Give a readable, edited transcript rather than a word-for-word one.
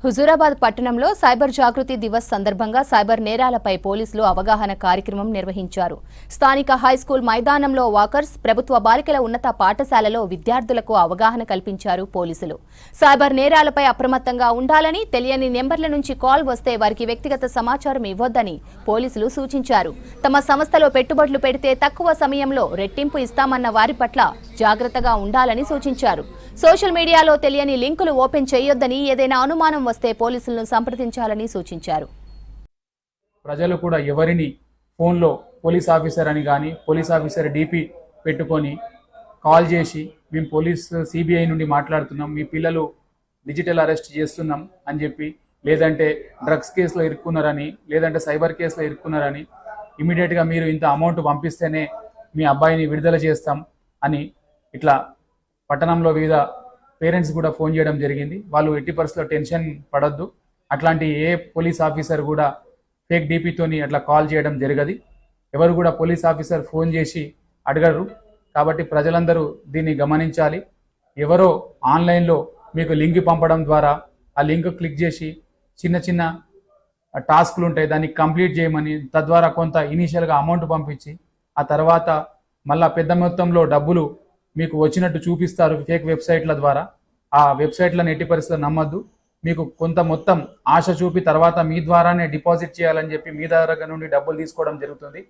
హుజూరాబాద్ పట్టణంలో సైబర్ జాగృతి దివస్ సందర్భంగా సైబర్ నేరాలపై పోలీసులు అవగాహన కార్యక్రమం నిర్వహించారు. స్థానిక హైస్కూల్ మైదానంలో వాకర్స్, ప్రభుత్వ బాలికల ఉన్నత పాఠశాలలో విద్యార్థులకు అవగాహన కల్పించారు పోలీసులు. సైబర్ నేరాలపై అప్రమత్తంగా ఉండాలని, తెలియని నెంబర్ల నుంచి కాల్ వస్తే వారికి వ్యక్తిగత సమాచారం ఇవ్వొద్దని పోలీసులు సూచించారు. తమ సంస్థలో పెట్టుబడులు పెడితే తక్కువ సమయంలో రెట్టింపు ఇస్తామన్న వారి పట్ల జాగ్రత్తగా ఉండాలని సూచించారు. సోషల్ మీడియాలో తెలియని లింకులు ఓపెన్ చేయొద్దని, ఏదైనా అనుమానం వస్తే పోలీసులను సంప్రదించాలని సూచించారు. ప్రజలు కూడా ఎవరిని ఫోన్లో పోలీస్ ఆఫీసర్ అని కానీ పోలీస్ ఆఫీసర్ డీపీ పెట్టుకొని కాల్ చేసి మేము పోలీస్ సిబిఐ నుండి మాట్లాడుతున్నాం, మీ పిల్లలు డిజిటల్ అరెస్ట్ చేస్తున్నాం అని చెప్పి, లేదంటే డ్రగ్స్ కేసులో ఇరుక్కున్నారని, లేదంటే సైబర్ కేసులో ఇరుక్కున్నారని, ఇమీడియట్గా మీరు ఇంత అమౌంట్ పంపిస్తేనే మీ అబ్బాయిని విడుదల చేస్తాం అని ఇట్లా పట్టణంలో వివిధ పేరెంట్స్ కూడా ఫోన్ చేయడం జరిగింది. వాళ్ళు ఎట్టి పరిస్థితుల్లో టెన్షన్ పడొద్దు, అట్లాంటి ఏ పోలీస్ ఆఫీసర్ కూడా ఫేక్ డీపీతోని అట్లా కాల్ చేయడం జరగదు. ఎవరు కూడా పోలీస్ ఆఫీసర్ ఫోన్ చేసి అడగరు. కాబట్టి ప్రజలందరూ దీన్ని గమనించాలి. ఎవరో ఆన్లైన్లో మీకు లింక్ పంపడం ద్వారా ఆ లింక్ క్లిక్ చేసి చిన్న చిన్న టాస్క్లు ఉంటాయి, దాన్ని కంప్లీట్ చేయమని, తద్వారా కొంత ఇనీషియల్గా అమౌంట్ పంపించి ఆ తర్వాత మళ్ళా పెద్ద మొత్తంలో డబ్బులు మీకు వచ్చినట్టు చూపిస్తారు ఫేక్ వెబ్సైట్ల ద్వారా. ఆ వెబ్సైట్లను ఎట్టి పరిస్థితుల్లో నమ్మద్దు. మీకు కొంత మొత్తం ఆశ చూపి తర్వాత మీ ద్వారానే డిపాజిట్ చేయాలని చెప్పి మీ దగ్గర నుండి డబ్బులు తీసుకోవడం జరుగుతుంది.